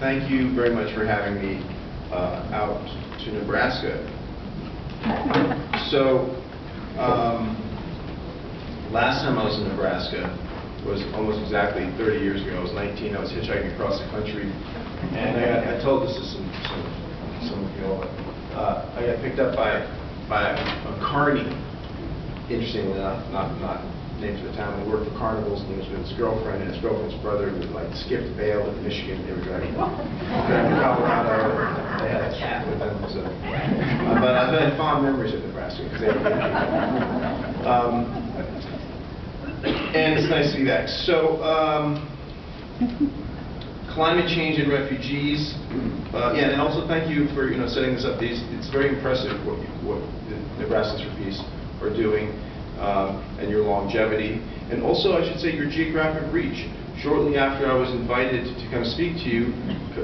Thank you very much for having me out to Nebraska. So, last time I was in Nebraska was almost exactly 30 years ago. I was 19. I was hitchhiking across the country, and I told this to some of you all. I got picked up by a Kearney. Interestingly enough, not named for the town. We worked for Carnivals, and he was with his girlfriend and his girlfriend's brother who like skipped bail in Michigan. They were driving to Colorado. They had a cat with them. So. But I've had fond memories of Nebraska because they were good people. And it's nice to be back. So, climate change and refugees. Yeah, and also thank you for setting this up. It's very impressive what the Nebraskans for Peace are doing. And your longevity, and also I should say your geographic reach. Shortly after I was invited to come speak to you,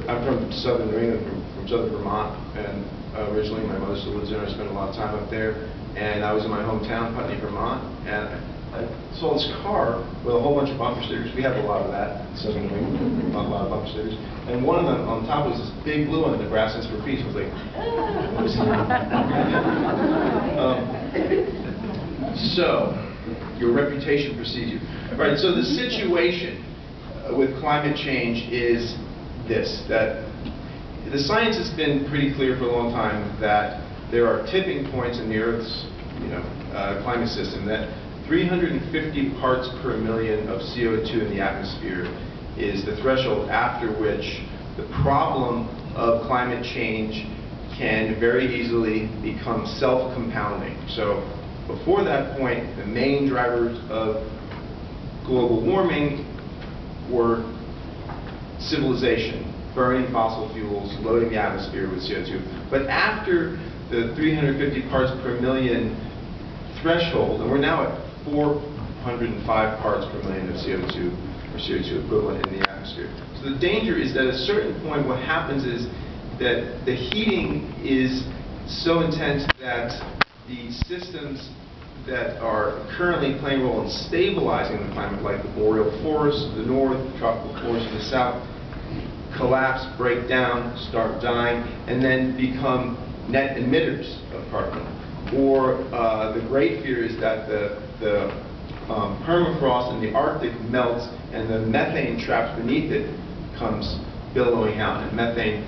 I'm from southern New England, from southern Vermont, and originally my mother still lives there. I spent a lot of time up there, and I was in my hometown, Putney, Vermont, and I saw this car with a whole bunch of bumper stickers. We have a lot of that in southern New England, a lot of bumper stickers, and one of them on top was this big blue one, Nebraskans for Peace. I was like, what is that? So, your reputation precedes you. Right, so the situation with climate change is this, that the science has been pretty clear for a long time that there are tipping points in the Earth's climate system, that 350 parts per million of CO2 in the atmosphere is the threshold after which the problem of climate change can very easily become self-compounding. So, before that point, the main drivers of global warming were civilization, burning fossil fuels, loading the atmosphere with CO2. But after the 350 parts per million threshold, and we're now at 405 parts per million of CO2, or CO2 equivalent in the atmosphere. So the danger is that at a certain point what happens is that the heating is so intense that the systems that are currently playing a role in stabilizing the climate, like the boreal forests of the north, the tropical forests of the south, collapse, break down, start dying, and then become net emitters of carbon. Or the great fear is that the permafrost in the Arctic melts and the methane trapped beneath it comes billowing out. And methane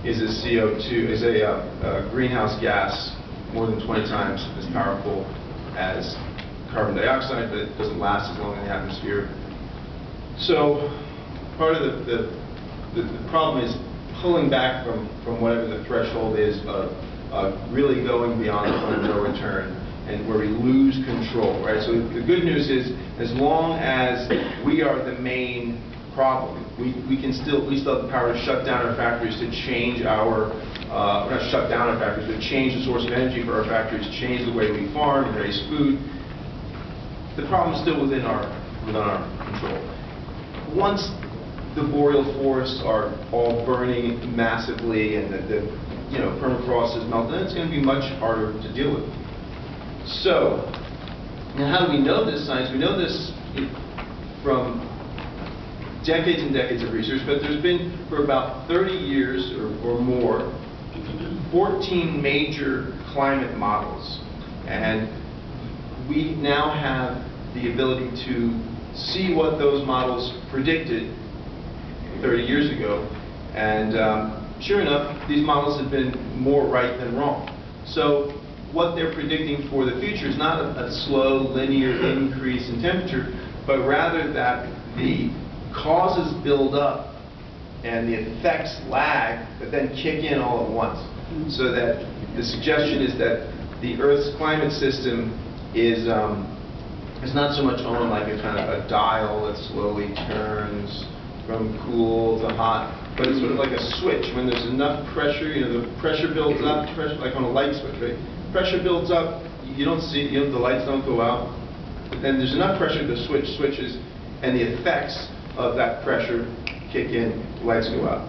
is a CO2, is a greenhouse gas more than 20 times as powerful as carbon dioxide, but it doesn't last as long in the atmosphere. So part of the problem is pulling back from whatever the threshold is of really going beyond the point of no return, and where we lose control, right? So the good news is, as long as we are the main problem, we still have the power to shut down our factories, to change our not shut down our factories, but change the source of energy for our factories, change the way we farm and raise food. The problem is still within our control. Once the boreal forests are all burning massively and the permafrost is melting, then it's going to be much harder to deal with. So, now how do we know this science? We know this from decades and decades of research, but there's been, for about 30 years or more, 14 major climate models. And we now have the ability to see what those models predicted 30 years ago. And sure enough, these models have been more right than wrong. So what they're predicting for the future is not a slow, linear increase in temperature, but rather that the causes build up and the effects lag, but then kick in all at once. So that the suggestion is that the Earth's climate system is not so much on like a kind of a dial that slowly turns from cool to hot, but it's sort of like a switch. When there's enough pressure, the pressure builds up, like on a light switch, right? Pressure builds up, you don't see, the lights don't go out, but then there's enough pressure, the switch switches, and the effects of that pressure kick in, lights go out.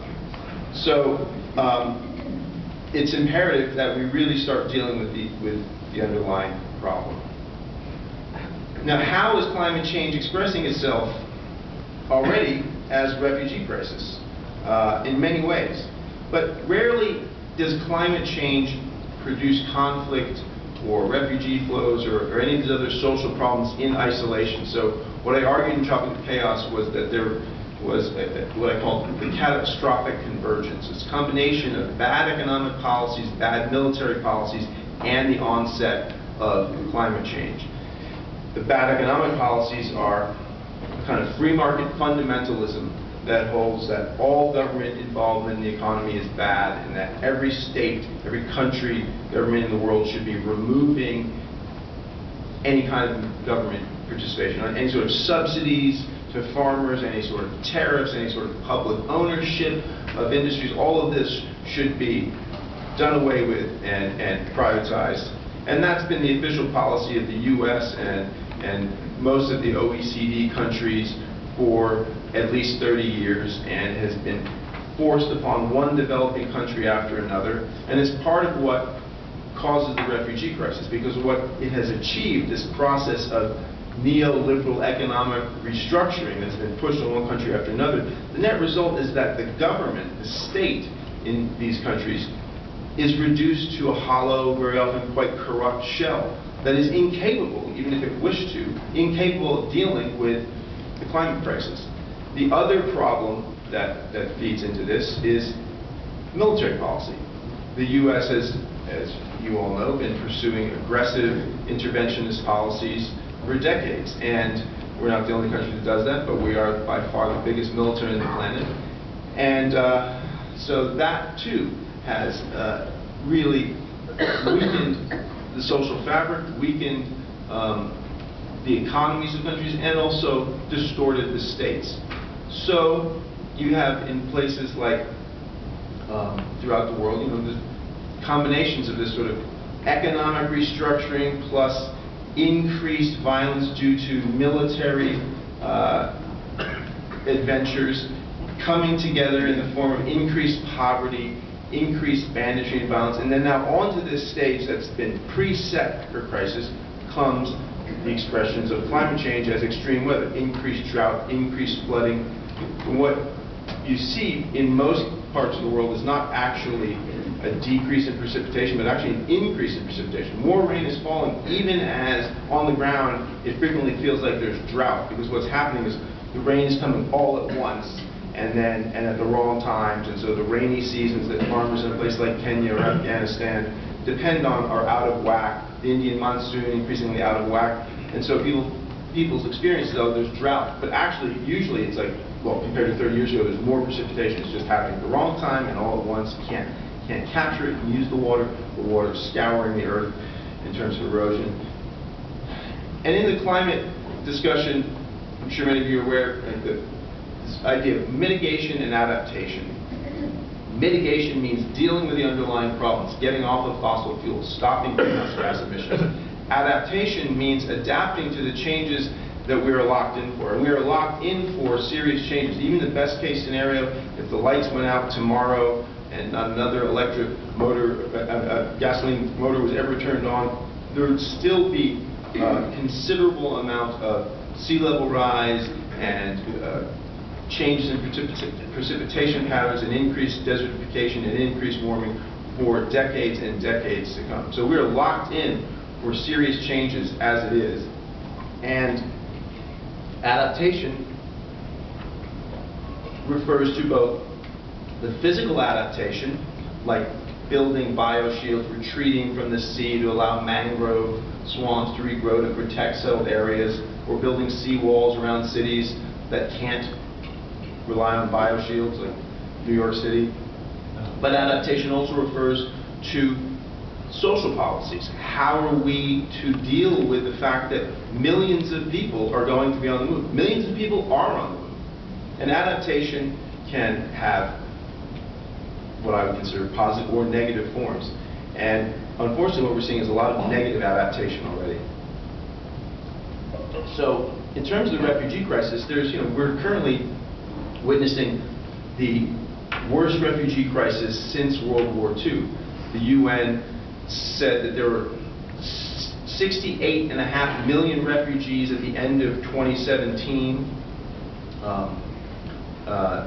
So it's imperative that we really start dealing with the underlying problem. Now, how is climate change expressing itself already as refugee crisis? in many ways. But rarely does climate change produce conflict or refugee flows or any of these other social problems in isolation. So what I argued in Tropical Chaos was that there was what I call the catastrophic convergence. It's a combination of bad economic policies, bad military policies, and the onset of climate change. The bad economic policies are a kind of free market fundamentalism that holds that all government involvement in the economy is bad, and that every state, every country, government in the world should be removing any kind of government participation, on any sort of subsidies to farmers, any sort of tariffs, any sort of public ownership of industries. All of this should be done away with and privatized. And that's been the official policy of the US and most of the OECD countries for at least 30 years, and has been forced upon one developing country after another. And it's part of what causes the refugee crisis, because what it has achieved, this process of neoliberal economic restructuring that's been pushed on one country after another, the net result is that the government, the state in these countries, is reduced to a hollow, very often quite corrupt shell that is incapable, even if it wished to, incapable of dealing with the climate crisis. The other problem that feeds into this is military policy. The U.S. has, as you all know, been pursuing aggressive interventionist policies for decades, and we're not the only country that does that, but we are by far the biggest military on the planet. And so that too has really weakened the social fabric, weakened the economies of countries, and also distorted the states. So you have in places like throughout the world, the combinations of this sort of economic restructuring plus increased violence due to military adventures coming together in the form of increased poverty, increased banditry and violence, and then now onto this stage that's been preset for crisis comes the expressions of climate change as extreme weather, increased drought, increased flooding. And what you see in most parts of the world is not actually a decrease in precipitation, but actually an increase in precipitation. More rain is falling, even as on the ground it frequently feels like there's drought, because what's happening is the rain is coming all at once and at the wrong times, and so the rainy seasons that farmers in a place like Kenya or Afghanistan depend on are out of whack. The Indian monsoon increasingly out of whack, and so people's experiences, though, there's drought, but actually usually it's like, well, compared to 30 years ago, there's more precipitation. It's just happening at the wrong time and all at once. You can't capture it and use the water's scouring the earth in terms of erosion. And in the climate discussion, I'm sure many of you are aware of this idea of mitigation and adaptation. Mitigation means dealing with the underlying problems, getting off of fossil fuels, stopping greenhouse gas emissions. Adaptation means adapting to the changes that we are locked in for. And we are locked in for serious changes. Even the best case scenario, if the lights went out tomorrow and not another electric motor, gasoline motor was ever turned on, there would still be a considerable amount of sea level rise and changes in precipitation patterns and increased desertification and increased warming for decades and decades to come. So we are locked in for serious changes as it is. And adaptation refers to both the physical adaptation, like building bioshields, retreating from the sea to allow mangrove swamps to regrow to protect settled areas, or building seawalls around cities that can't rely on bioshields, like New York City. But adaptation also refers to social policies. How are we to deal with the fact that millions of people are going to be on the move? Millions of people are on the move. And adaptation can have what I would consider positive or negative forms. And unfortunately what we're seeing is a lot of negative adaptation already. So in terms of the refugee crisis, we're currently witnessing the worst refugee crisis since World War II. The UN said that there were 68.5 million refugees at the end of 2017.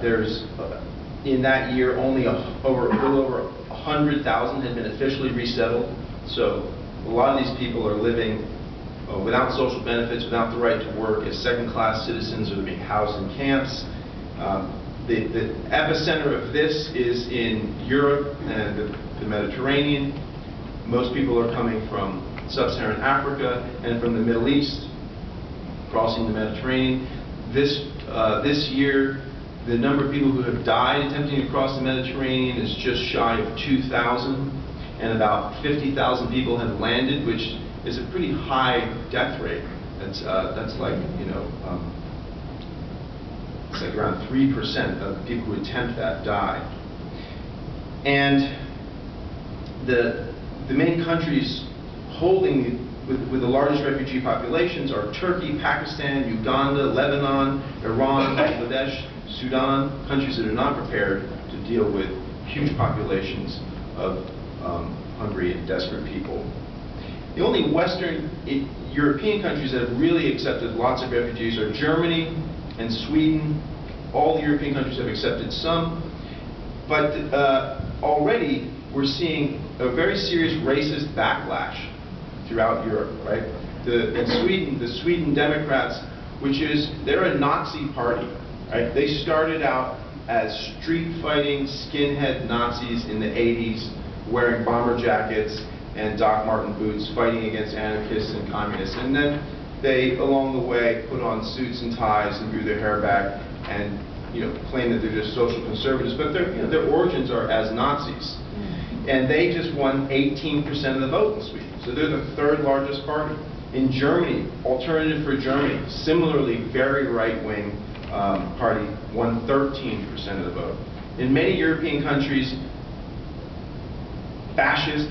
There's In that year, only a little over 100,000 had been officially resettled. So a lot of these people are living without social benefits, without the right to work, as second-class citizens, or they're being housed in camps. The epicenter of this is in Europe and the Mediterranean. Most people are coming from sub-Saharan Africa and from the Middle East, crossing the Mediterranean. This year, the number of people who have died attempting to cross the Mediterranean is just shy of 2,000, and about 50,000 people have landed, which is a pretty high death rate. That's like, you know, it's like around 3% of the people who attempt that die. And the main countries holding with the largest refugee populations are Turkey, Pakistan, Uganda, Lebanon, Iran, Bangladesh, Sudan, countries that are not prepared to deal with huge populations of hungry and desperate people. The only Western European countries that have really accepted lots of refugees are Germany and Sweden. All the European countries have accepted some, but already we're seeing a very serious racist backlash throughout Europe, right? In Sweden, the Sweden Democrats, they're a Nazi party, right? They started out as street-fighting skinhead Nazis in the 80s, wearing bomber jackets and Doc Marten boots, fighting against anarchists and communists. And then they, along the way, put on suits and ties and grew their hair back and, you know, claim that they're just social conservatives. But their origins are as Nazis. And they just won 18% of the vote in Sweden. So they're the third largest party. In Germany, Alternative for Germany, similarly very right-wing party, won 13% of the vote. In many European countries, fascist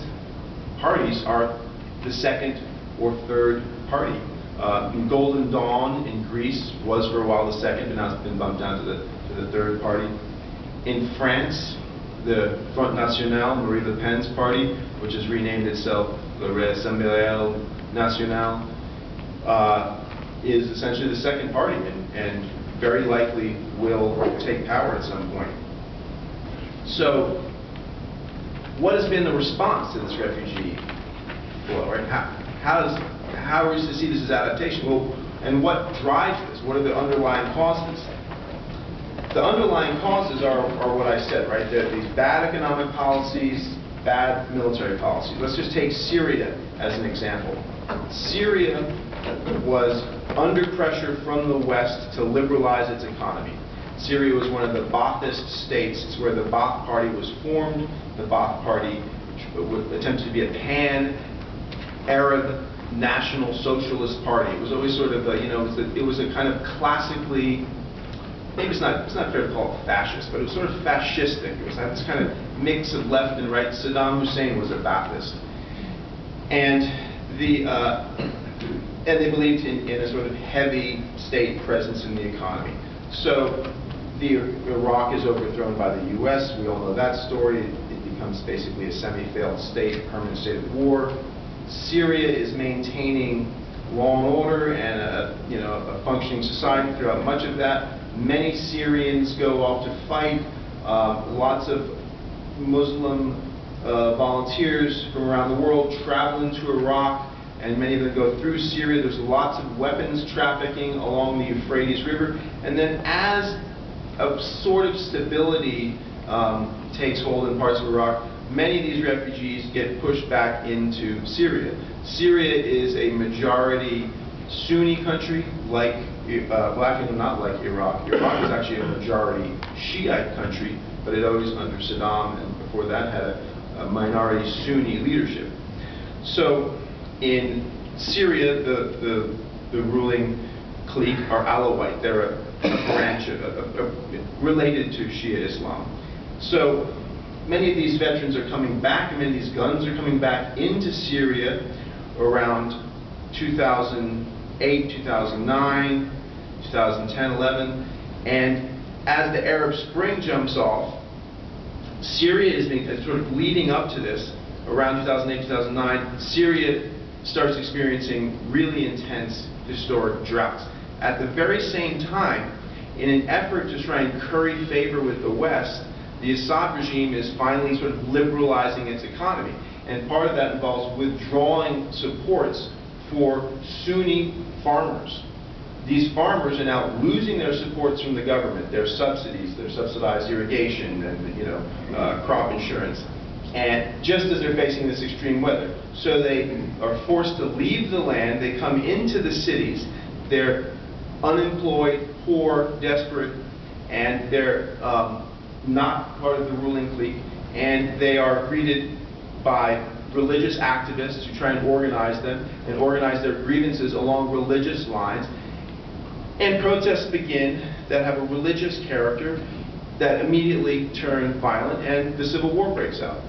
parties are the second or third party. Golden Dawn in Greece was for a while the second, but now it's been bumped down to the third party. In France, the Front National, Marie Le Pen's party, which has renamed itself Le Rassemblement National, is essentially the second party and very likely will take power at some point. So, what has been the response to this refugee flow? Right? How are we to see this as adaptation? Well, and what drives this? What are the underlying causes? The underlying causes are what I said, right? These bad economic policies, bad military policies. Let's just take Syria as an example. Syria was under pressure from the West to liberalize its economy. Syria was one of the Ba'athist states. It's where the Ba'ath Party was formed. The Ba'ath Party attempted to be a pan-Arab national socialist party. It was always sort of a, you know, it was a kind of classically, maybe it's not fair to call it fascist, but it was sort of fascistic. It was this kind of mix of left and right. Saddam Hussein was a Ba'athist. And they believed in a sort of heavy state presence in the economy. So Iraq is overthrown by the U.S. We all know that story. It becomes basically a semi-failed state, a permanent state of war. Syria is maintaining law and order and a functioning society throughout much of that. Many Syrians go off to fight. Lots of Muslim volunteers from around the world travel into Iraq, and many of them go through Syria. There's lots of weapons trafficking along the Euphrates River. And then as a sort of stability takes hold in parts of Iraq, many of these refugees get pushed back into Syria. Syria is a majority Sunni country, like, well, actually not like Iraq. Iraq is actually a majority Shiite country, but it always, under Saddam and before that, had a minority Sunni leadership. So in Syria, the ruling clique are Alawite. They're a branch related to Shia Islam. So many of these veterans are coming back, and many of these guns are coming back into Syria around 2008, 2009, 2010, 11. And as the Arab Spring jumps off, Syria is being sort of leading up to this. Around 2008, 2009, Syria starts experiencing really intense historic droughts. At the very same time, in an effort to try and curry favor with the West, the Assad regime is finally sort of liberalizing its economy. And part of that involves withdrawing supports for Sunni farmers. These farmers are now losing their supports from the government, their subsidies, their subsidized irrigation and crop insurance, and just as they're facing this extreme weather. So they are forced to leave the land, they come into the cities, they're unemployed, poor, desperate, and they're not part of the ruling clique, and they are greeted by religious activists who try and organize them and organize their grievances along religious lines. And protests begin that have a religious character that immediately turn violent, and the civil war breaks out.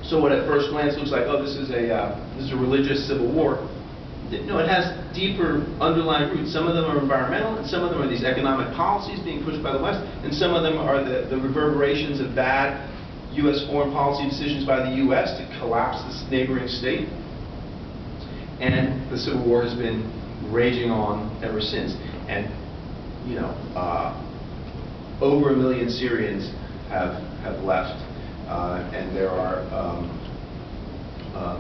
So what at first glance looks like, oh, this is a religious civil war. No, it has deeper underlying roots. Some of them are environmental, and some of them are these economic policies being pushed by the West, and some of them are the reverberations of bad U.S. foreign policy decisions by the U.S. to collapse this neighboring state. And the Civil War has been raging on ever since. And, over 1 million Syrians have left, and there are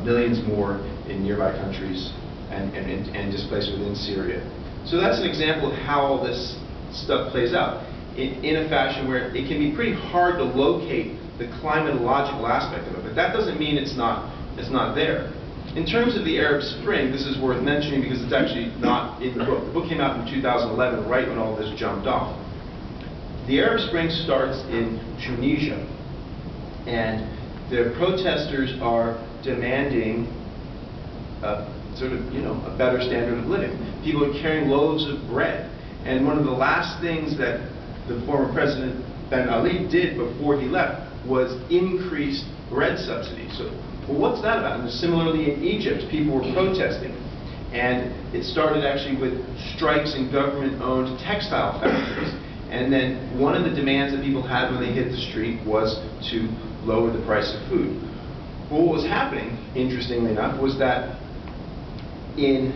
millions more in nearby countries and displaced within Syria. So that's an example of how all this stuff plays out in a fashion where it can be pretty hard to locate the climatological aspect of it, but that doesn't mean it's not there. In terms of the Arab Spring, this is worth mentioning because it's actually not in the book. The book came out in 2011, right when all this jumped off. The Arab Spring starts in Tunisia, and the protesters are demanding a better standard of living. People are carrying loaves of bread, and one of the last things that the former President Ben Ali did before he left was increase bread subsidies. So, well, what's that about? And similarly in Egypt, people were protesting. And it started actually with strikes in government-owned textile factories. And then one of the demands that people had when they hit the street was to lower the price of food. Well, what was happening, interestingly enough, was that in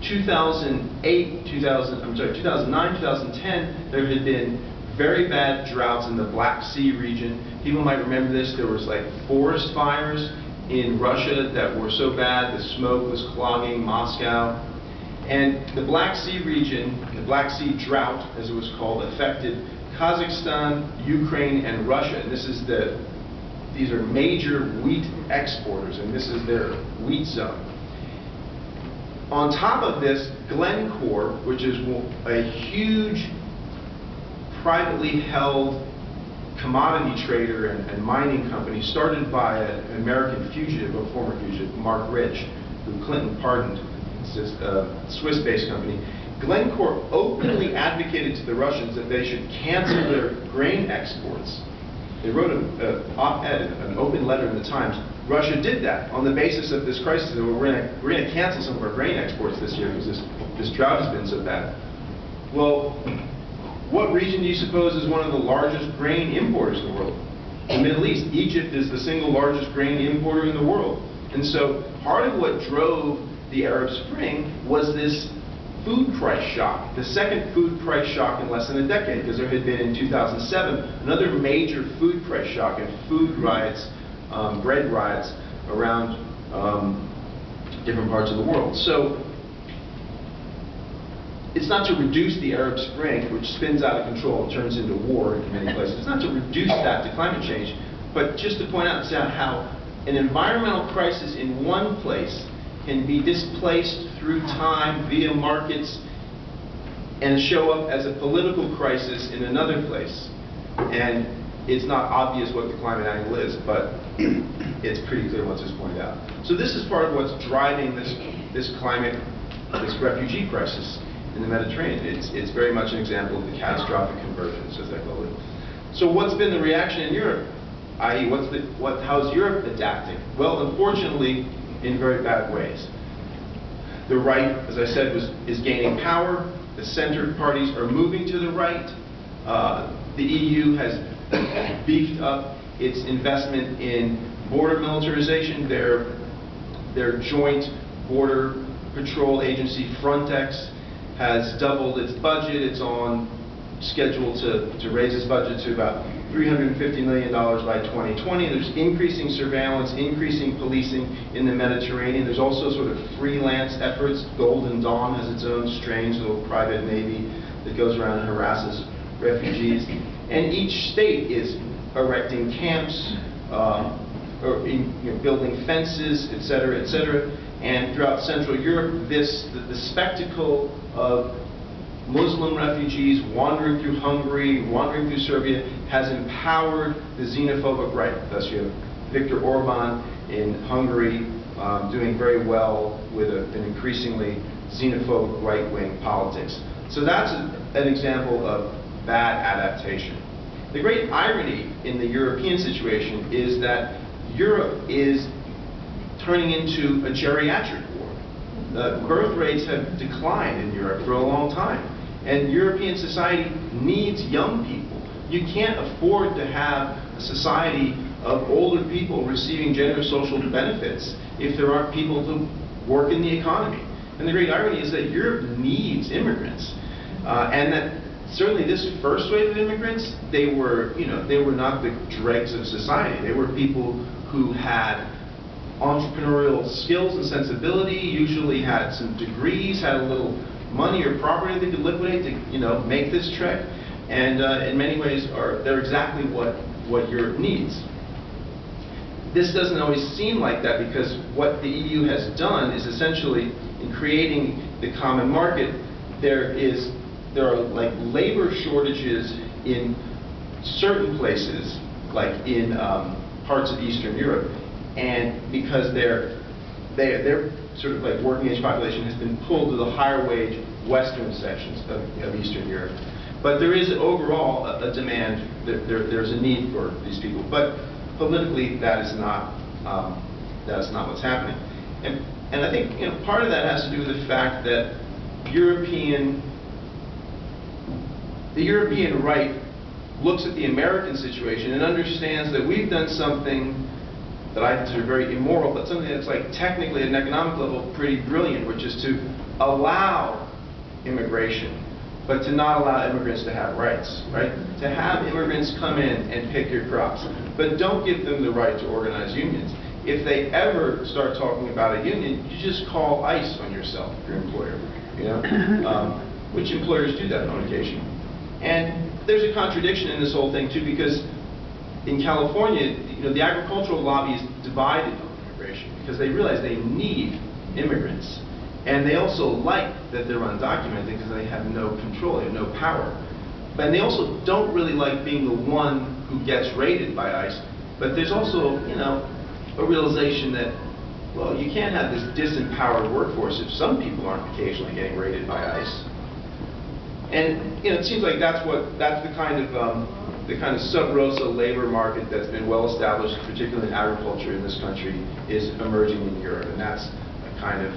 2009, 2010, there had been very bad droughts in the Black Sea region. People might remember this. There was like forest fires in Russia that were so bad the smoke was clogging Moscow. And the Black Sea region, the Black Sea drought, as it was called, affected Kazakhstan, Ukraine, and Russia. And these are major wheat exporters, and this is their wheat zone. On top of this, Glencore, which is a huge privately held commodity trader and mining company started by an American fugitive, a former fugitive, Mark Rich, who Clinton pardoned. It's a Swiss-based company. Glencore openly advocated to the Russians that they should cancel their grain exports. They wrote an op-ed, an open letter in the Times. Russia did that on the basis of this crisis. They were, we're going to cancel some of our grain exports this year because this drought has been so bad. Well, what region do you suppose is one of the largest grain importers in the world? The Middle East. Egypt is the single largest grain importer in the world. And so part of what drove the Arab Spring was this food price shock, the second food price shock in less than a decade, because there had been in 2007 another major food price shock and food riots, bread riots around different parts of the world. So it's not to reduce the Arab Spring, which spins out of control and turns into war in many places. It's not to reduce that to climate change, but just to point out how an environmental crisis in one place can be displaced through time via markets and show up as a political crisis in another place. And it's not obvious what the climate angle is, but it's pretty clear once it's pointed out. So this is part of what's driving this climate, this refugee crisis in the Mediterranean. It's very much an example of the catastrophic convergence, as I call it. So what's been the reaction in Europe? I.e., how's Europe adapting? Well, unfortunately, in very bad ways. The right, as I said, is gaining power. The center parties are moving to the right. The EU has beefed up its investment in border militarization. Their joint border patrol agency, Frontex, has doubled its budget. It's on scheduled to raise its budget to about $350 million by 2020. There's increasing surveillance, increasing policing in the Mediterranean. There's also sort of freelance efforts. Golden Dawn has its own strange little private navy that goes around and harasses refugees. And each state is erecting camps, or building fences, et cetera, et cetera. And throughout Central Europe, the spectacle of Muslim refugees wandering through Hungary, wandering through Serbia, has empowered the xenophobic right. Thus you have Viktor Orban in Hungary doing very well with an increasingly xenophobic right-wing politics. So that's an example of bad adaptation. The great irony in the European situation is that Europe is turning into a geriatric ward. The birth rates have declined in Europe for a long time. And European society needs young people. You can't afford to have a society of older people receiving generous social benefits if there aren't people to work in the economy. And the great irony is that Europe needs immigrants. And that certainly this first wave of immigrants, they were not the dregs of society. They were people who had entrepreneurial skills and sensibility, usually had some degrees, had a little money or property they could liquidate to make this trek, and in many ways they're exactly what Europe needs. This doesn't always seem like that, because what the EU has done is essentially, in creating the common market, there are like labor shortages in certain places, like in parts of Eastern Europe, and because their sort of like working age population has been pulled to the higher wage western sections of Eastern Europe. But there is overall a demand, there's a need for these people. But politically, that is not what's happening. And I think part of that has to do with the fact that the European right looks at the American situation and understands that we've done something that I consider very immoral, but something that's like technically at an economic level pretty brilliant, which is to allow immigration, but to not allow immigrants to have rights, right? To have immigrants come in and pick your crops, but don't give them the right to organize unions. If they ever start talking about a union, you just call ICE on yourself, your employer, which employers do that on occasion. And there's a contradiction in this whole thing too, because in California, the agricultural lobby is divided on immigration because they realize they need immigrants. And they also like that they're undocumented because they have no control, they have no power. But they also don't really like being the one who gets raided by ICE. But there's also, a realization that, well, you can't have this disempowered workforce if some people aren't occasionally getting raided by ICE. And it seems like that's the kind of sub rosa labor market that's been well established, particularly in agriculture in this country, is emerging in Europe. And that's a kind of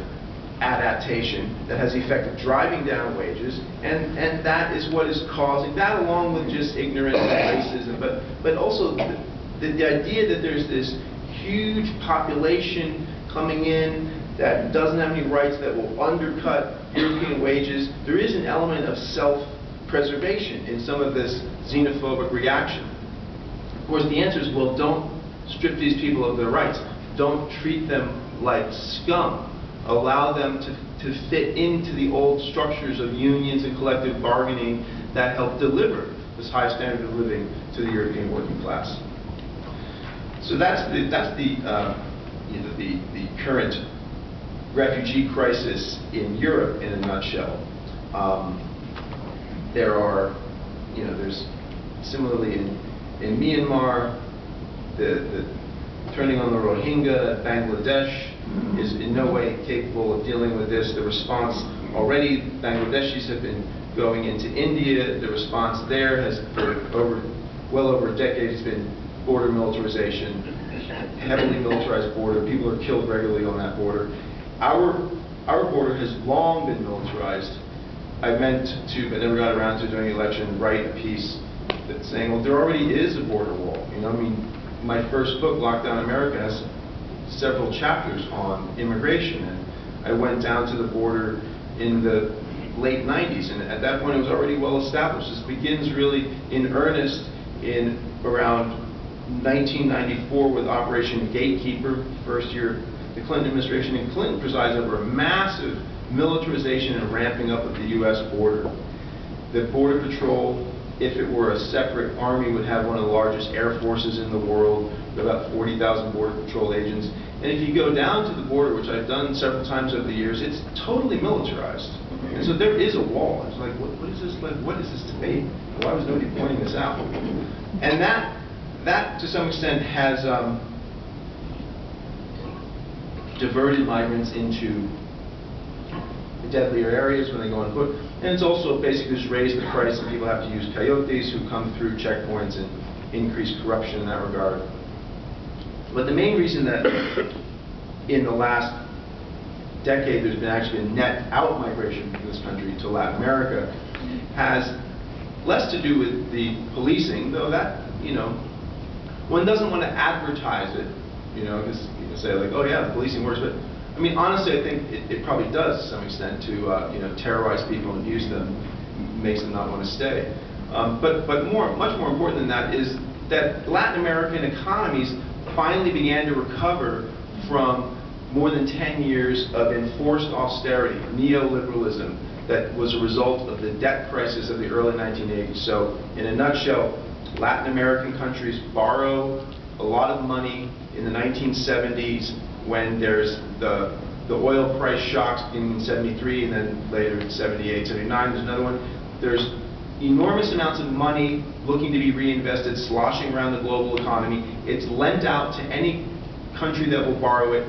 adaptation that has the effect of driving down wages, and that is what is causing that, along with just ignorance and racism, but also the idea that there's this huge population coming in that doesn't have any rights, that will undercut European wages. There is an element of self-preservation in some of this xenophobic reaction. Of course, the answer is, well, don't strip these people of their rights. Don't treat them like scum. Allow them to fit into the old structures of unions and collective bargaining that help deliver this high standard of living to the European working class. So that's the current refugee crisis in Europe in a nutshell. There's similarly in Myanmar, the turning on the Rohingya, Bangladesh is in no way capable of dealing with this. The response already, Bangladeshis have been going into India. The response there has, for well over a decade, has been border militarization, heavily militarized border. People are killed regularly on that border. Our border has long been militarized. I meant to, but never got around to during the election, write a piece that's saying, well, there already is a border wall. My first book, Lockdown America, has several chapters on immigration, and I went down to the border in the late 90s, and at that point it was already well established. This begins really in earnest in around 1994 with Operation Gatekeeper, first year of the Clinton administration, and Clinton presides over a massive militarization and ramping up of the U.S. border. The Border Patrol, if it were a separate army, would have one of the largest air forces in the world, with about 40,000 Border Patrol agents. And if you go down to the border, which I've done several times over the years, it's totally militarized. And so there is a wall. It's like, what is this? Like, what is this debate? Why was nobody pointing this out? And that to some extent has diverted migrants into deadlier areas when they go on foot. And it's also basically just raised the price, and people have to use coyotes who come through checkpoints and increase corruption in that regard. But the main reason that in the last decade there's been actually a net out migration from this country to Latin America has less to do with the policing, though that, you know, one doesn't want to advertise it, you know, because you can say like, oh yeah, the policing works, but I mean, honestly, I think it probably does to some extent to, you know, terrorize people and abuse them, makes them not want to stay. But much more important than that is that Latin American economies finally began to recover from more than 10 years of enforced austerity, neoliberalism, that was a result of the debt crisis of the early 1980s. So, in a nutshell, Latin American countries borrow a lot of money in the 1970s when there's the oil price shocks in 73, and then later in 78, 79, there's another one. There's enormous amounts of money looking to be reinvested, sloshing around the global economy. It's lent out to any country that will borrow it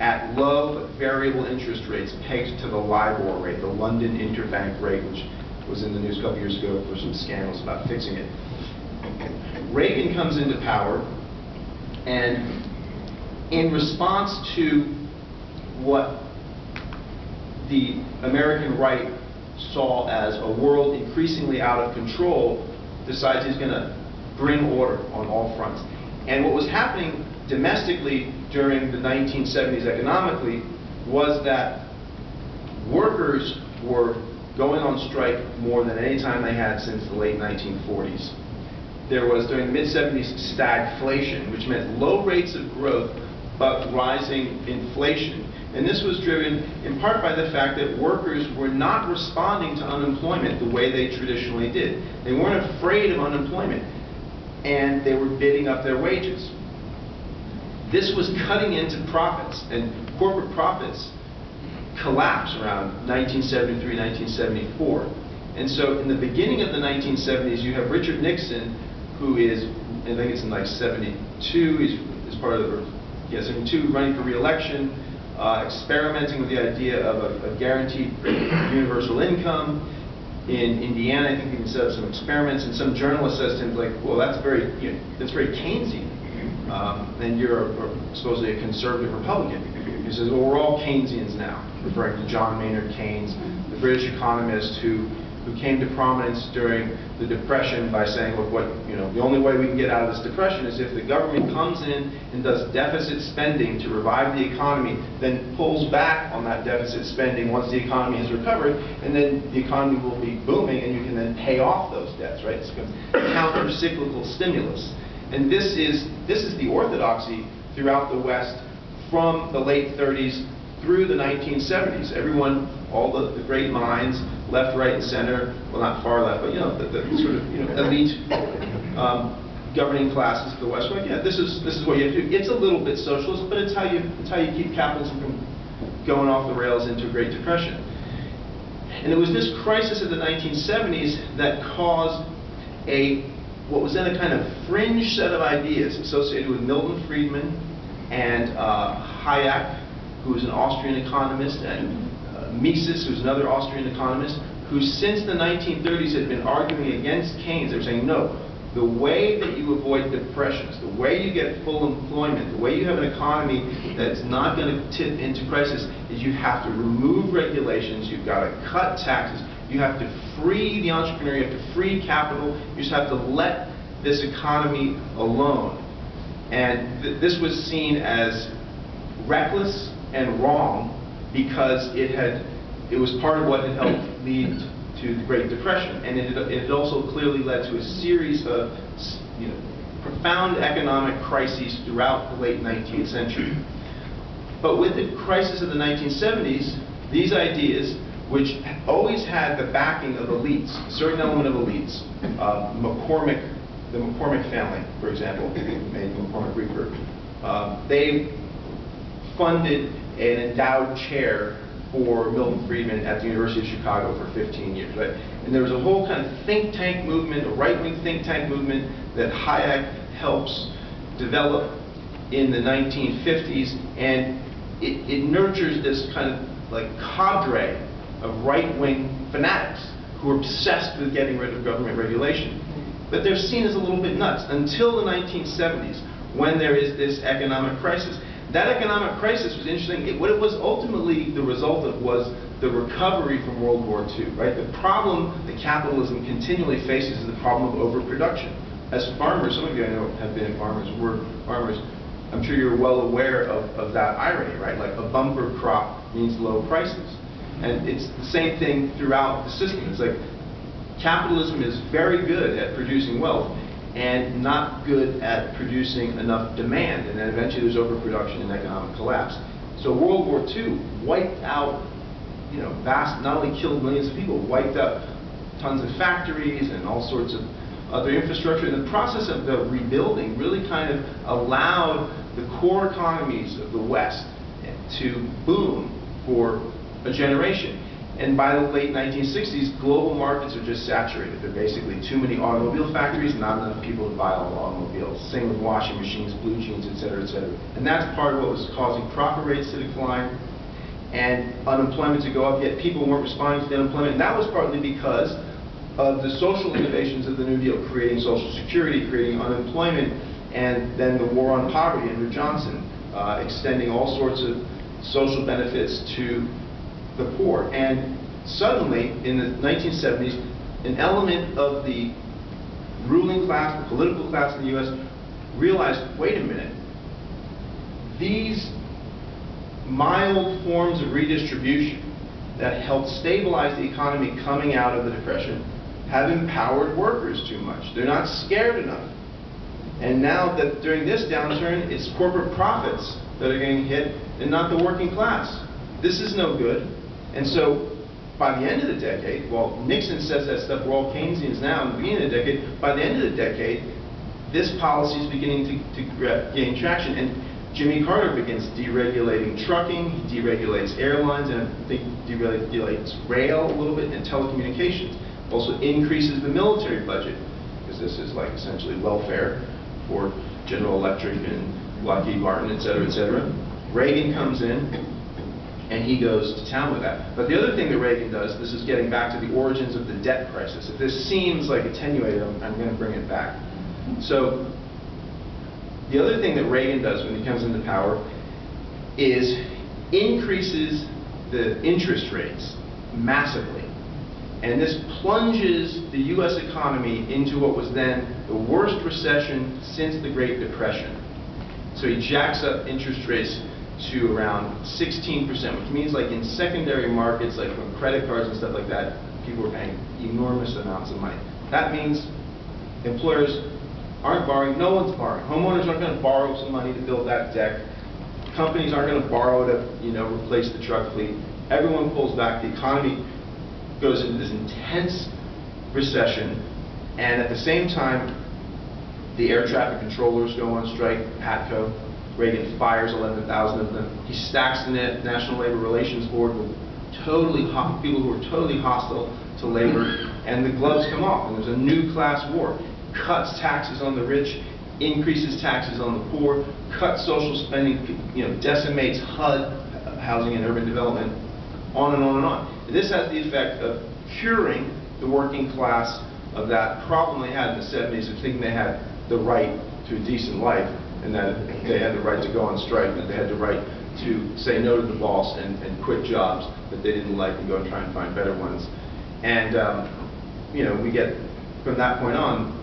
at low variable interest rates pegged to the LIBOR rate, the London interbank rate, which was in the news a couple years ago for some scandals about fixing it. Reagan comes into power, and in response to what the American right saw as a world increasingly out of control, decides he's going to bring order on all fronts. And what was happening domestically during the 1970s economically was that workers were going on strike more than any time they had since the late 1940s. There was, during the mid-70s, stagflation, which meant low rates of growth but rising inflation. And this was driven in part by the fact that workers were not responding to unemployment the way they traditionally did. They weren't afraid of unemployment, and they were bidding up their wages. This was cutting into profits, and corporate profits collapsed around 1973, 1974. And so in the beginning of the 1970s, you have Richard Nixon, who is, I think it's in like 72, he's part of the, 72, running for re-election, experimenting with the idea of a guaranteed universal income. In Indiana, I think he can set up some experiments, and some journalist says to him, like, well, that's very Keynesian, and you're supposedly a conservative Republican. He says, well, we're all Keynesians now, referring to John Maynard Keynes, the British economist who came to prominence during the Depression by saying, look, the only way we can get out of this depression is if the government comes in and does deficit spending to revive the economy, then pulls back on that deficit spending once the economy has recovered, and then the economy will be booming, and you can then pay off those debts, right? It's counter-cyclical stimulus. And this is the orthodoxy throughout the West from the late 30s through the 1970s. Everyone, all the great minds, left, right, and center, well, not far left, but the sort of elite governing classes of the West. Well, yeah, this is what you have to do. It's a little bit socialist, but it's how you keep capitalism from going off the rails into a Great Depression. And it was this crisis of the 1970s that caused what was then a kind of fringe set of ideas associated with Milton Friedman and Hayek, who was an Austrian economist, and Mises, who's another Austrian economist, who since the 1930s had been arguing against Keynes. They were saying, no, the way that you avoid depressions, the way you get full employment, the way you have an economy that's not going to tip into crisis is you have to remove regulations, you've got to cut taxes, you have to free the entrepreneur, you have to free capital, you just have to let this economy alone. And this was seen as reckless and wrong because it had it was part of what had helped lead to the Great Depression, and it also clearly led to a series of profound economic crises throughout the late 19th century. But with the crisis of the 1970s, these ideas, which always had the backing of elites, a certain element of elites, the McCormick family, for example, made the McCormick Reaper, they funded an endowed chair for Milton Friedman at the University of Chicago for 15 years, right? And there was a whole kind of think tank movement, a right-wing think tank movement that Hayek helps develop in the 1950s, and it nurtures this kind of like cadre of right-wing fanatics who are obsessed with getting rid of government regulation. But they're seen as a little bit nuts until the 1970s, when there is this economic crisis. That economic crisis was interesting. What it was ultimately the result of was the recovery from World War II, right? The problem that capitalism continually faces is the problem of overproduction. As farmers, some of you I know have been farmers, we're farmers, I'm sure you're well aware of that irony, right? Like a bumper crop means low prices. And it's the same thing throughout the system. It's like capitalism is very good at producing wealth and not good at producing enough demand, and then eventually there's overproduction and economic collapse. So World War II wiped out, vast, not only killed millions of people, wiped out tons of factories and all sorts of other infrastructure. And the process of the rebuilding really kind of allowed the core economies of the West to boom for a generation. And by the late 1960s, global markets are just saturated. There are basically too many automobile factories, not enough people to buy all the automobiles. Same with washing machines, blue jeans, et cetera, et cetera. And that's part of what was causing profit rates to decline and unemployment to go up, yet people weren't responding to the unemployment. And that was partly because of the social innovations of the New Deal, creating Social Security, creating unemployment, and then the war on poverty under Johnson, extending all sorts of social benefits to the poor. And suddenly, in the 1970s, an element of the ruling class, the political class in the U.S. realized, wait a minute, these mild forms of redistribution that helped stabilize the economy coming out of the Depression have empowered workers too much. They're not scared enough. And now that during this downturn, it's corporate profits that are getting hit and not the working class. This is no good. And so by the end of the decade, while Nixon says that stuff, we're all Keynesians now in the beginning of the decade, by the end of the decade, this policy is beginning to gain traction. And Jimmy Carter begins deregulating trucking, he deregulates airlines, and I think deregulates rail a little bit, and telecommunications. Also increases the military budget, because this is like essentially welfare for General Electric and Lockheed Martin, et cetera, et cetera. Reagan comes in, and he goes to town with that. But the other thing that Reagan does, this is getting back to the origins of the debt crisis. If this seems like attenuated, I'm going to bring it back. So the other thing that Reagan does when he comes into power is increases the interest rates massively. And this plunges the U.S. economy into what was then the worst recession since the Great Depression. So he jacks up interest rates to around 16%, which means like in secondary markets, like from credit cards and stuff like that, people are paying enormous amounts of money. That means employers aren't borrowing, no one's borrowing. Homeowners aren't going to borrow some money to build that deck. Companies aren't going to borrow to, replace the truck fleet. Everyone pulls back. The economy goes into this intense recession, and at the same time, the air traffic controllers go on strike, PATCO. Reagan fires 11,000 of them. He stacks the National Labor Relations Board with people who are totally hostile to labor, and the gloves come off, and there's a new class war. Cuts taxes on the rich, increases taxes on the poor, cuts social spending, decimates HUD, housing and urban development, on and on and on. And this has the effect of curing the working class of that problem they had in the 70s of thinking they had the right to a decent life, and that they had the right to go on strike, that they had the right to say no to the boss and quit jobs that they didn't like and go and try and find better ones. And we get, from that point on,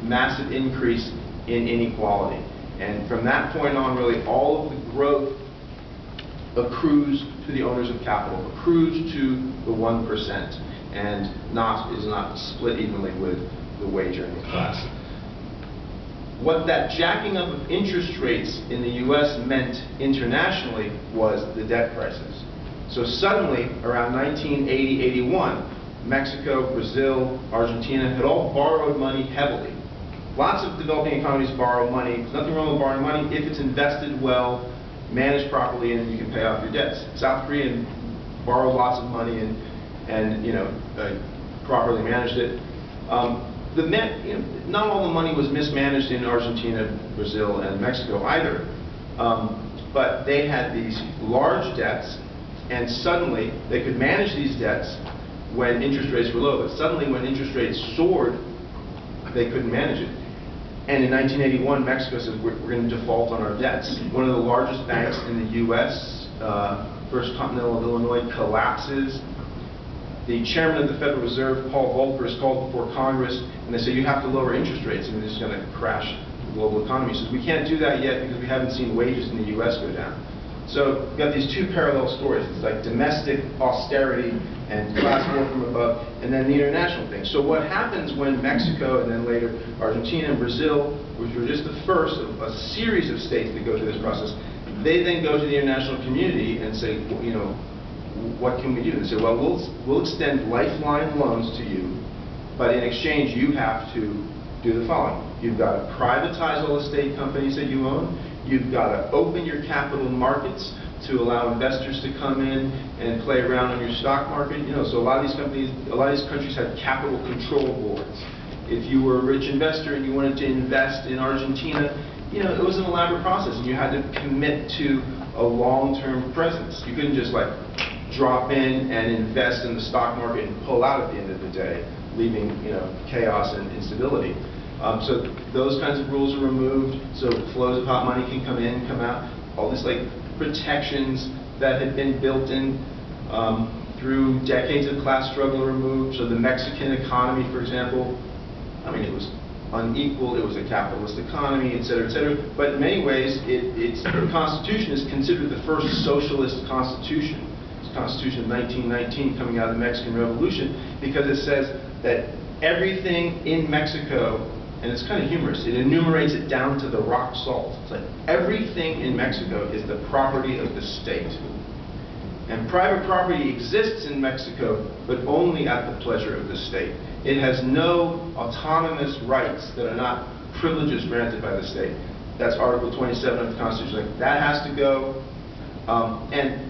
massive increase in inequality. And from that point on, really, all of the growth accrues to to the owners of capital, accrues to the 1%, and is not split evenly with the wage earning class. What that jacking up of interest rates in the U.S. meant internationally was the debt crisis. So suddenly, around 1980-81, Mexico, Brazil, Argentina had all borrowed money heavily. Lots of developing economies borrow money. There's nothing wrong with borrowing money if it's invested well, managed properly, and you can pay off your debts. South Korea borrowed lots of money and properly managed it. Not all the money was mismanaged in Argentina, Brazil, and Mexico either. But they had these large debts, and suddenly they could manage these debts when interest rates were low. But suddenly, when interest rates soared, they couldn't manage it. And in 1981, Mexico said, we're going to default on our debts. One of the largest banks in the U.S., First Continental of Illinois, collapses. The chairman of the Federal Reserve, Paul Volcker, is called before Congress, and they say, you have to lower interest rates, and this is going to crash the global economy. He says, we can't do that yet because we haven't seen wages in the U.S. go down. So you've got these two parallel stories. It's like domestic austerity and class war from above, and then the international thing. So what happens when Mexico, and then later Argentina and Brazil, which were just the first of a series of states that go through this process, they then go to the international community and say, what can we do? They say, well, we'll extend lifeline loans to you, but in exchange you have to do the following. You've got to privatize all the state companies that you own. You've got to open your capital markets to allow investors to come in and play around on your stock market. So a lot of these countries had capital control boards. If you were a rich investor and you wanted to invest in Argentina, it was an elaborate process, and you had to commit to a long-term presence. You couldn't just drop in and invest in the stock market and pull out at the end of the day, leaving chaos and instability. So those kinds of rules are removed, so flows of hot money can come in, come out. All these protections that had been built in through decades of class struggle are removed. So the Mexican economy, for example, it was unequal, it was a capitalist economy, et cetera, but in many ways, the Constitution is considered the first socialist constitution. It's the Constitution of 1919 coming out of the Mexican Revolution, because it says that everything in Mexico, and it's kind of humorous, it enumerates it down to the rock salt. It's like everything in Mexico is the property of the state. And private property exists in Mexico, but only at the pleasure of the state. It has no autonomous rights that are not privileges granted by the state. That's Article 27 of the Constitution. That has to go. And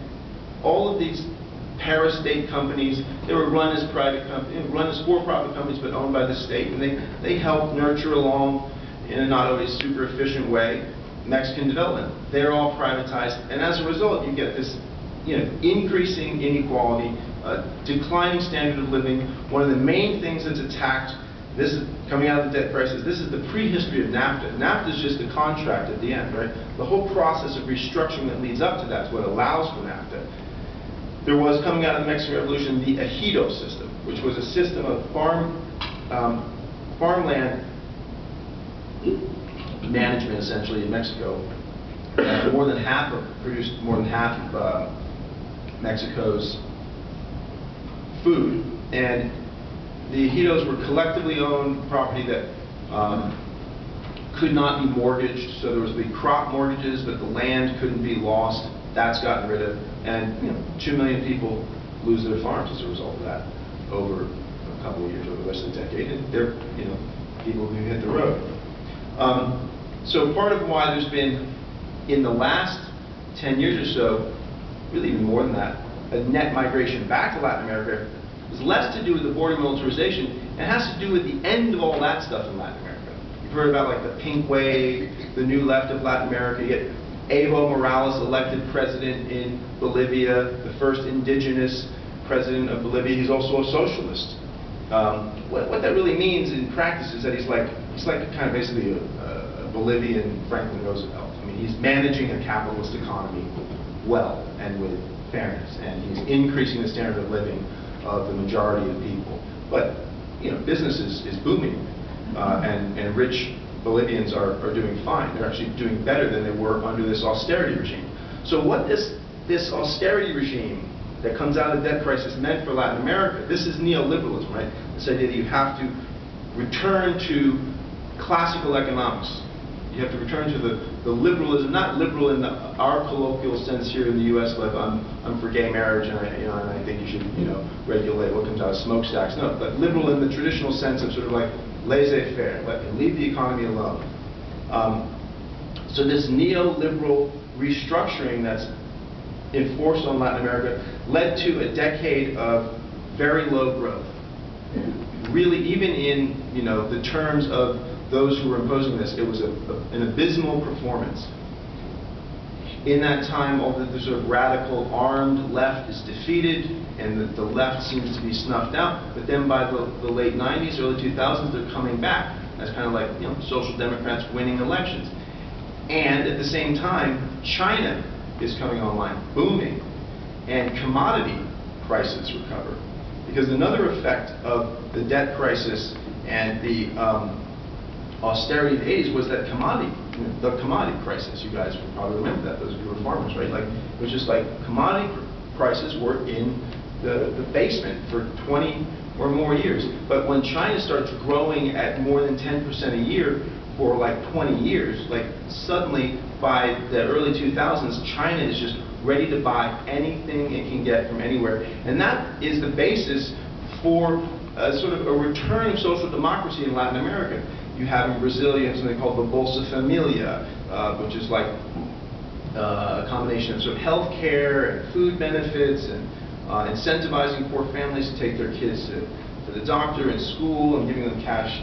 all of these para-state companies, they were run as private companies, run as for-profit companies, but owned by the state, and they help nurture along in a not always super efficient way Mexican development. They're all privatized, and as a result, you get this increasing inequality, declining standard of living. One of the main things that's attacked, this is coming out of the debt crisis, this is the prehistory of NAFTA. NAFTA is just a contract at the end, right? The whole process of restructuring that leads up to that is what allows for NAFTA. There was, coming out of the Mexican Revolution, the ejido system, which was a system of farmland management, essentially, in Mexico. Produced more than half of Mexico's food, and the ejidos were collectively owned property that could not be mortgaged. So there was big crop mortgages, but the land couldn't be lost. That's gotten rid of, and 2 million people lose their farms as a result of that over a couple of years, over the rest of the decade. And they're people who hit the road. So part of why there's been, in the last 10 years or so, really even more than that, a net migration back to Latin America, is less to do with the border militarization, and it has to do with the end of all that stuff in Latin America. You've heard about the pink wave, the new left of Latin America. You get Evo Morales elected president in Bolivia, the first indigenous president of Bolivia. He's also a socialist. What that really means in practice is that he's like kind of basically a Bolivian Franklin Roosevelt. He's managing a capitalist economy well and with fairness, and he's increasing the standard of living of the majority of people. But business is booming, and rich Bolivians are doing fine. They're actually doing better than they were under this austerity regime. So what this this austerity regime that comes out of the debt crisis meant for Latin America. This is neoliberalism, right? This idea that you have to return to classical economics. You have to return to the liberalism, not liberal in our colloquial sense here in the U.S., like I'm for gay marriage and I think you should regulate what comes out of smokestacks. No, but liberal in the traditional sense of sort of like laissez-faire, leave the economy alone. So this neoliberal restructuring that's enforced on Latin America led to a decade of very low growth. Really, even in the terms of those who were imposing this, it was an abysmal performance. In that time, all the sort of radical armed left is defeated, and the left seems to be snuffed out. But then by the late 90s, early 2000s, they're coming back as kind of like social democrats winning elections. And at the same time, China is coming online, booming, and commodity prices recover. Because another effect of the debt crisis and the austerity of the 80s was that the commodity crisis. You guys will probably remember that, those of you who are farmers, right? Like, it was just like commodity prices were in the basement for 20 or more years. But when China starts growing at more than 10% a year for like 20 years, like suddenly by the early 2000s, China is just ready to buy anything it can get from anywhere. And that is the basis for sort of a return of social democracy in Latin America. You have in Brazil, you have something called the Bolsa Familia, which is like a combination of sort of health care and food benefits and incentivizing poor families to take their kids to the doctor and school and giving them cash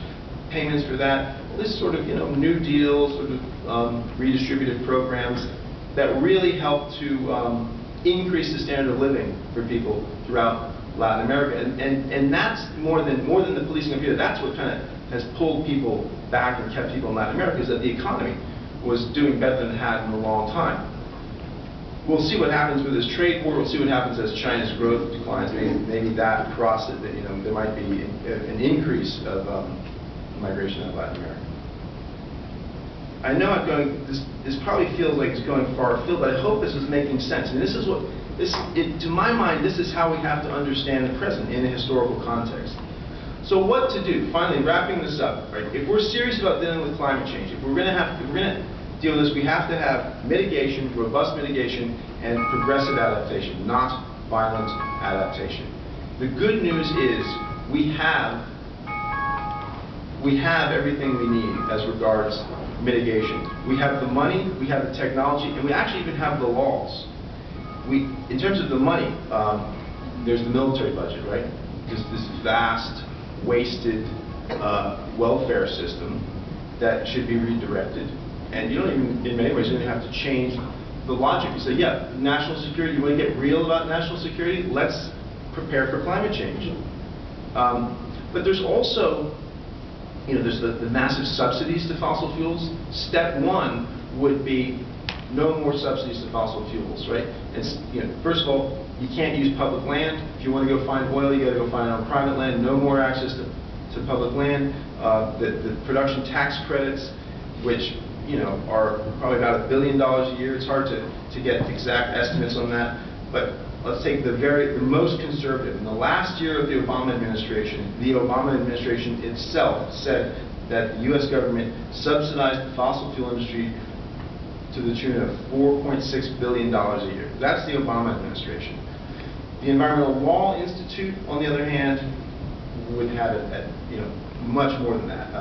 payments for that. Well, this sort of New Deal, sort of redistributive programs that really help to increase the standard of living for people throughout Latin America. And that's more than the policing of fear. That's what kind of has pulled people back and kept people in Latin America, is that the economy was doing better than it had in a long time. We'll see what happens with this trade war. We'll see what happens as China's growth declines. Maybe that across it, there might be an increase of migration out of Latin America. I know this probably feels like it's going far afield, but I hope this is making sense. And this is what, to my mind, this is how we have to understand the present in a historical context. So what to do? Finally, wrapping this up, right? If we're serious about dealing with climate change, if we're going to deal with this, we have to have mitigation, robust mitigation, and progressive adaptation, not violent adaptation. The good news is we have everything we need as regards mitigation. We have the money, we have the technology, and we actually even have the laws. In terms of the money, there's the military budget, right? This vast, wasted welfare system that should be redirected. And you don't even, in many ways, you don't even have to change the logic. You say, yeah, national security, you want to get real about national security? Let's prepare for climate change. But there's also, there's the massive subsidies to fossil fuels. Step one would be no more subsidies to fossil fuels, right? And first of all, you can't use public land. If you want to go find oil, you got to go find it on private land. No more access to public land. The production tax credits, which are probably about $1 billion a year. It's hard to get exact estimates on that. But let's take the most conservative. In the last year of the Obama administration itself said that the U.S. government subsidized the fossil fuel industry to the tune of $4.6 billion a year. That's the Obama administration. The Environmental Law Institute, on the other hand, would have it at much more than that.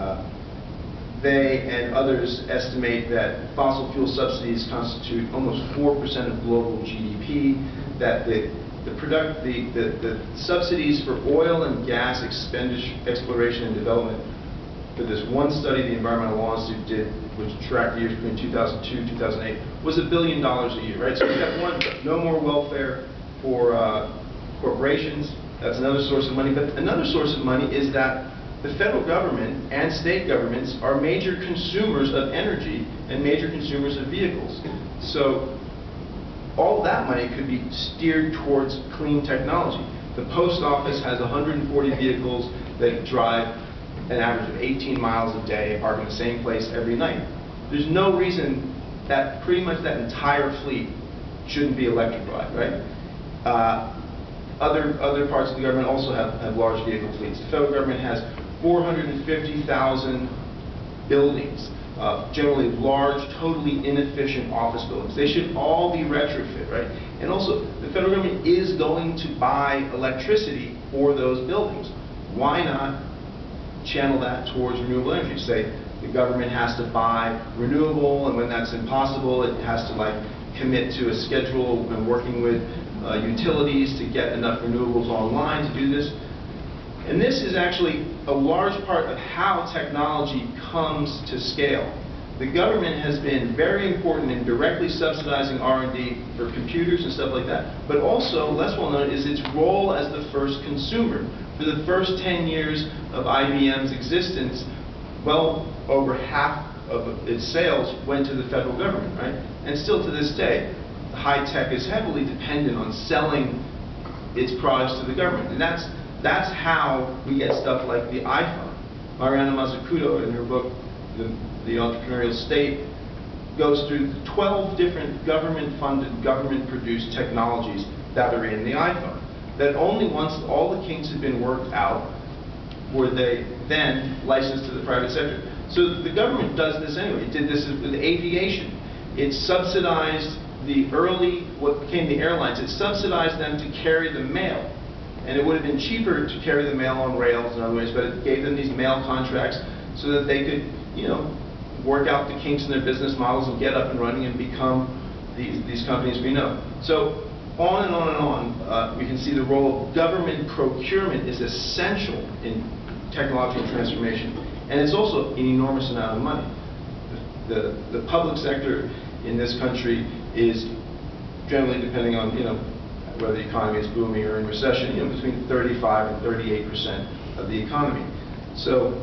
They and others estimate that fossil fuel subsidies constitute almost 4% of global GDP. That the subsidies for oil and gas exploration and development, for this one study the Environmental Law Institute did, which tracked the years between 2002 and 2008, was $1 billion a year, right? So step one, no more welfare for corporations. That's another source of money. But another source of money is that the federal government and state governments are major consumers of energy and major consumers of vehicles. So all that money could be steered towards clean technology. The post office has 140 vehicles that drive an average of 18 miles a day, park in the same place every night. There's no reason that pretty much that entire fleet shouldn't be electrified, right? Other parts of the government also have large vehicle fleets. The federal government has 450,000 buildings, generally large, totally inefficient office buildings. They should all be retrofit, right? And also, the federal government is going to buy electricity for those buildings. Why not channel that towards renewable energy? Say the government has to buy renewable, and when that's impossible, it has to commit to a schedule and working with utilities to get enough renewables online to do this. And this is actually a large part of how technology comes to scale. The government has been very important in directly subsidizing R&D for computers and stuff like that, but also, less well known, is its role as the first consumer. For the first 10 years of IBM's existence, well over half of its sales went to the federal government, right? And still to this day, high tech is heavily dependent on selling its products to the government. And that's how we get stuff like the iPhone. Mariana Mazzucato, in her book, The Entrepreneurial State, goes through 12 different government-funded, government-produced technologies that are in the iPhone, that only once all the kinks had been worked out were they then licensed to the private sector. So the government does this anyway. It did this with aviation. It subsidized what became the airlines. It subsidized them to carry the mail. And it would have been cheaper to carry the mail on rails and other ways, but it gave them these mail contracts so that they could, work out the kinks in their business models and get up and running and become these companies we know. So on and on and on, we can see the role of government procurement is essential in technological transformation. And it's also an enormous amount of money. The public sector in this country is generally, depending on whether the economy is booming or in recession, between 35 and 38% of the economy. So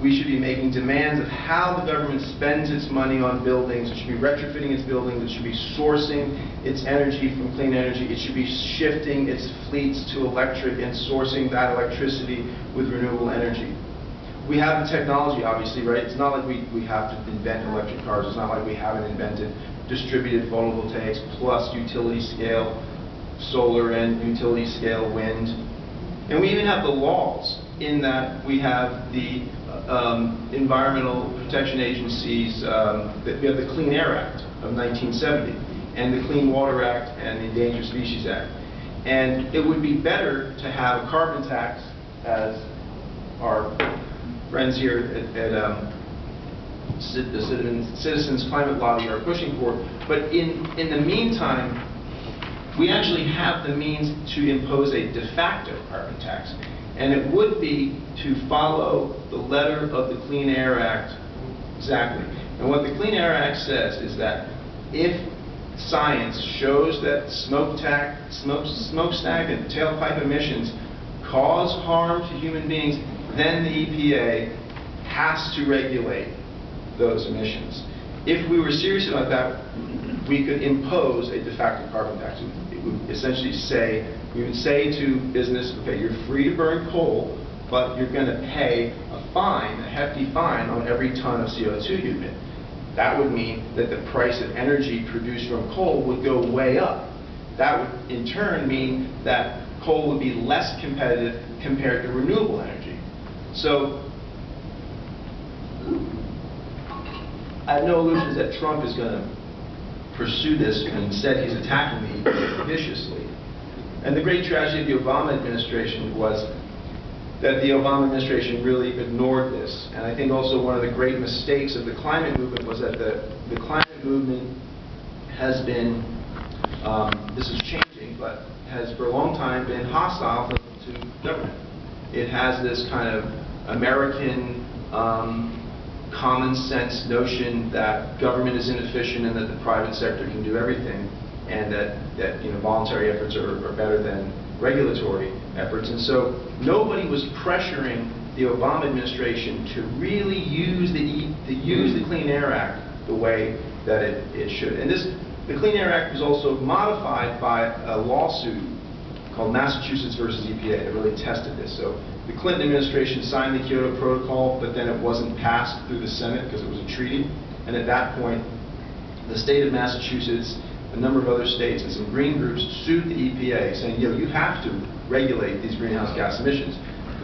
we should be making demands of how the government spends its money on buildings. It should be retrofitting its buildings. It should be sourcing its energy from clean energy. It should be shifting its fleets to electric and sourcing that electricity with renewable energy. We have the technology, obviously, right? It's not like we have to invent electric cars. It's not like we haven't invented distributed photovoltaics plus utility scale solar and utility scale wind. And we even have the laws in that we have the Environmental Protection Agency's, we have the Clean Air Act of 1970 and the Clean Water Act and the Endangered Species Act. And it would be better to have a carbon tax, as our friends here at the Citizens Climate Lobby are pushing for. But in the meantime, we actually have the means to impose a de facto carbon tax. And it would be to follow the letter of the Clean Air Act exactly. And what the Clean Air Act says is that if science shows that smokestack and tailpipe emissions cause harm to human beings, then the EPA has to regulate those emissions. If we were serious about that, we could impose a de facto carbon tax. It would essentially say, we would say to business, okay, you're free to burn coal, but you're going to pay a fine, a hefty fine, on every ton of CO2 you emit. That would mean that the price of energy produced from coal would go way up. That would, in turn, mean that coal would be less competitive compared to renewable energy. So, I have no illusions that Trump is going to pursue this, and instead he's attacking me viciously. And the great tragedy of the Obama administration was that the Obama administration really ignored this. And I think also one of the great mistakes of the climate movement was that the climate movement has been, this is changing, but has for a long time been hostile to government. It has this kind of American common sense notion that government is inefficient and that the private sector can do everything, and that voluntary efforts are better than regulatory efforts. And so nobody was pressuring the Obama administration to really use the Clean Air Act the way that it should. And the Clean Air Act was also modified by a lawsuit called Massachusetts versus EPA that really tested this. So the Clinton administration signed the Kyoto Protocol, but then it wasn't passed through the Senate because it was a treaty. And at that point, the state of Massachusetts a number of other states and some green groups sued the EPA saying, you have to regulate these greenhouse gas emissions.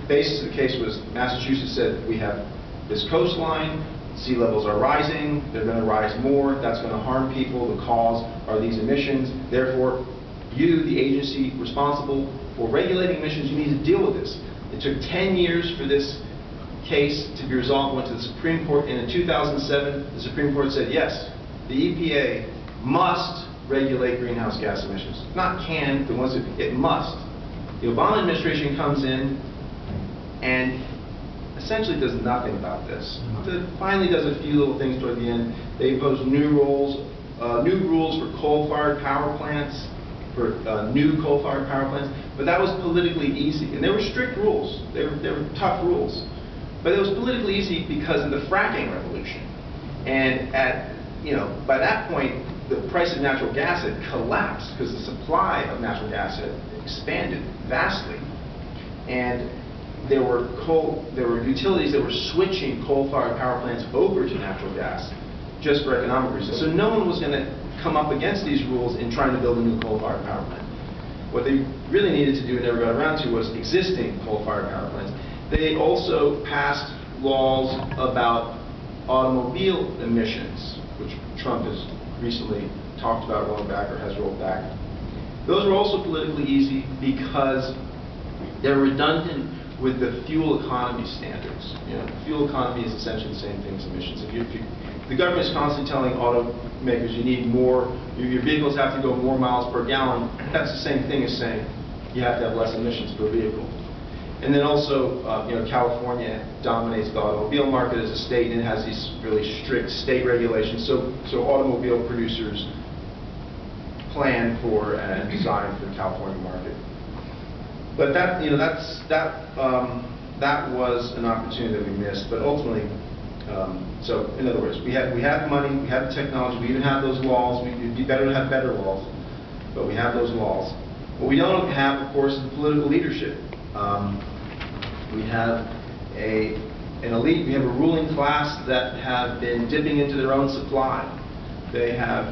The basis of the case was Massachusetts said we have this coastline, sea levels are rising, they're going to rise more, that's going to harm people, the cause are these emissions, therefore you, the agency responsible for regulating emissions, you need to deal with this. It took 10 years for this case to be resolved, went to the Supreme Court, and in 2007 the Supreme Court said yes, the EPA must regulate greenhouse gas emissions. Not can, it must. The Obama administration comes in and essentially does nothing about this. It finally does a few little things toward the end. They impose new rules for coal-fired power plants, new coal-fired power plants, but that was politically easy. And they were strict rules. They were tough rules. But it was politically easy because of the fracking revolution. And by that point, the price of natural gas had collapsed because the supply of natural gas had expanded vastly. And there were utilities that were switching coal-fired power plants over to natural gas just for economic reasons. So no one was going to come up against these rules in trying to build a new coal-fired power plant. What they really needed to do and never got around to was existing coal-fired power plants. They also passed laws about automobile emissions, which Trump has recently talked about rolling back or has rolled back. Those were also politically easy because they're redundant with the fuel economy standards. Fuel economy is essentially the same thing as emissions. The government is constantly telling automakers you need more, your vehicles have to go more miles per gallon. That's the same thing as saying you have to have less emissions per vehicle. And then also, California dominates the automobile market as a state and it has these really strict state regulations. So automobile producers plan for and design for the California market. But that was an opportunity that we missed. But ultimately, so in other words, we have the money, we have the technology, we even have those laws. It'd be better to have better laws, but we have those laws. What we don't have, of course, is the political leadership. We have an elite, we have a ruling class that have been dipping into their own supply. They have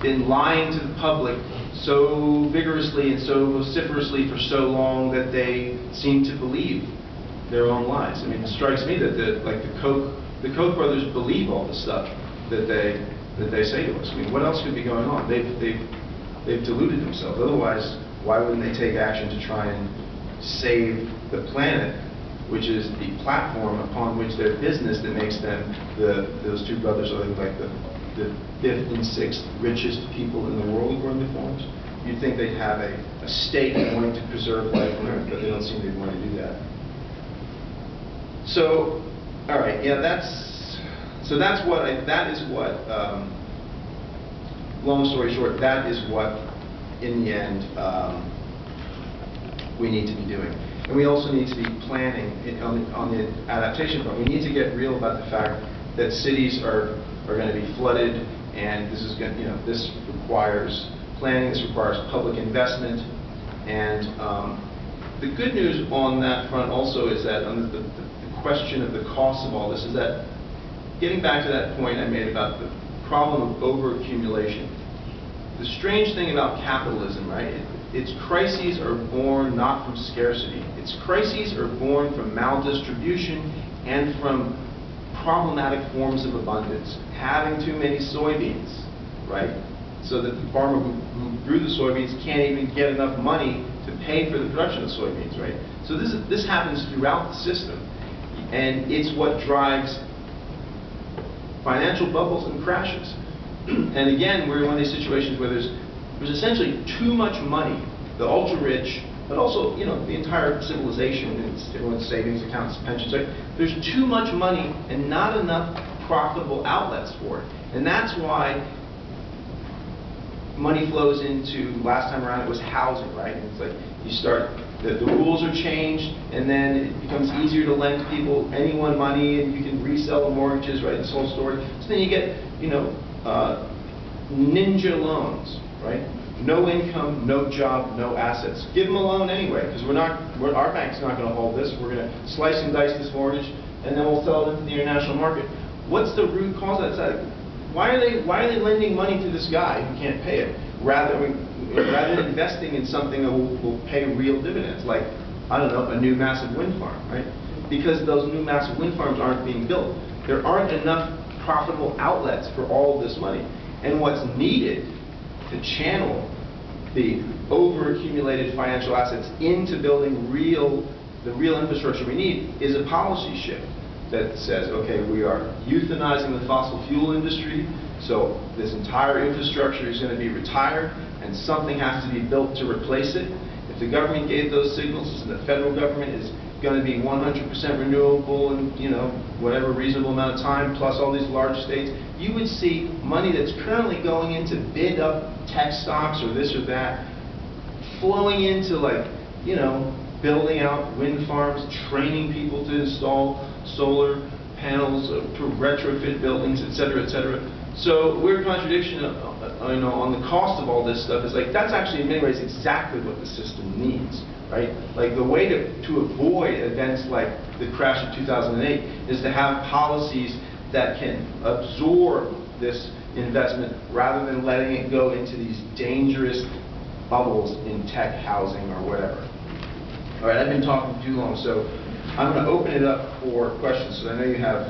been lying to the public so vigorously and so vociferously for so long that they seem to believe their own lies. I mean, it strikes me that the Koch brothers believe all the stuff that they say to us. I mean, what else could be going on? They've deluded themselves. Otherwise, why wouldn't they take action to try and save the planet, which is the platform upon which their business that makes them those two brothers are like the fifth and sixth richest people in the world according to Forbes. You'd think they'd have a stake in wanting to preserve life on Earth, but they don't seem to want to do that. So, all right, yeah, that is what. Long story short, that is what, in the end, we need to be doing. And we also need to be planning on the adaptation front. We need to get real about the fact that cities are going to be flooded, and this is going, this requires planning. This requires public investment, and the good news on that front also is that on the question of the cost of all this is that getting back to that point I made about the problem of overaccumulation. The strange thing about capitalism, right? Its crises are born not from scarcity. Its crises are born from maldistribution and from problematic forms of abundance. Having too many soybeans, right? So that the farmer who grew the soybeans can't even get enough money to pay for the production of soybeans, right? So this happens throughout the system. And it's what drives financial bubbles and crashes. And again, we're in one of these situations where there's essentially too much money, the ultra-rich, but also, the entire civilization, everyone's savings accounts, pensions, right? There's too much money and not enough profitable outlets for it. And that's why money flows into, last time around it was housing, right? And it's like you start, the rules are changed, and then it becomes easier to lend people, anyone money, and you can resell the mortgages, right? This whole story. So then you get, ninja loans, right? No income, no job, no assets. Give them a loan anyway, because our bank's not going to hold this. We're going to slice and dice this mortgage, and then we'll sell it into the international market. What's the root cause of that? Why are they lending money to this guy who can't pay it, rather than investing in something that will pay real dividends, like, I don't know, a new massive wind farm, right? Because those new massive wind farms aren't being built. There aren't enough profitable outlets for all of this money. And what's needed to channel the over-accumulated financial assets into building the real infrastructure we need is a policy shift that says, okay, we are euthanizing the fossil fuel industry, so this entire infrastructure is going to be retired, and something has to be built to replace it. If the government gave those signals, and the federal government is going to be 100% renewable in, you know, whatever reasonable amount of time, plus all these large states, you would see money that's currently going into bid up tech stocks or this or that, flowing into, like, you know, building out wind farms, training people to install solar panels, to retrofit buildings, et cetera, et cetera. So weird contradiction, you know, on the cost of all this stuff is like, that's actually in many ways exactly what the system needs, right? Like the way to avoid events like the crash of 2008 is to have policies that can absorb this investment rather than letting it go into these dangerous bubbles in tech, housing, or whatever. All right, I've been talking too long, so I'm going to open it up for questions. So I know you have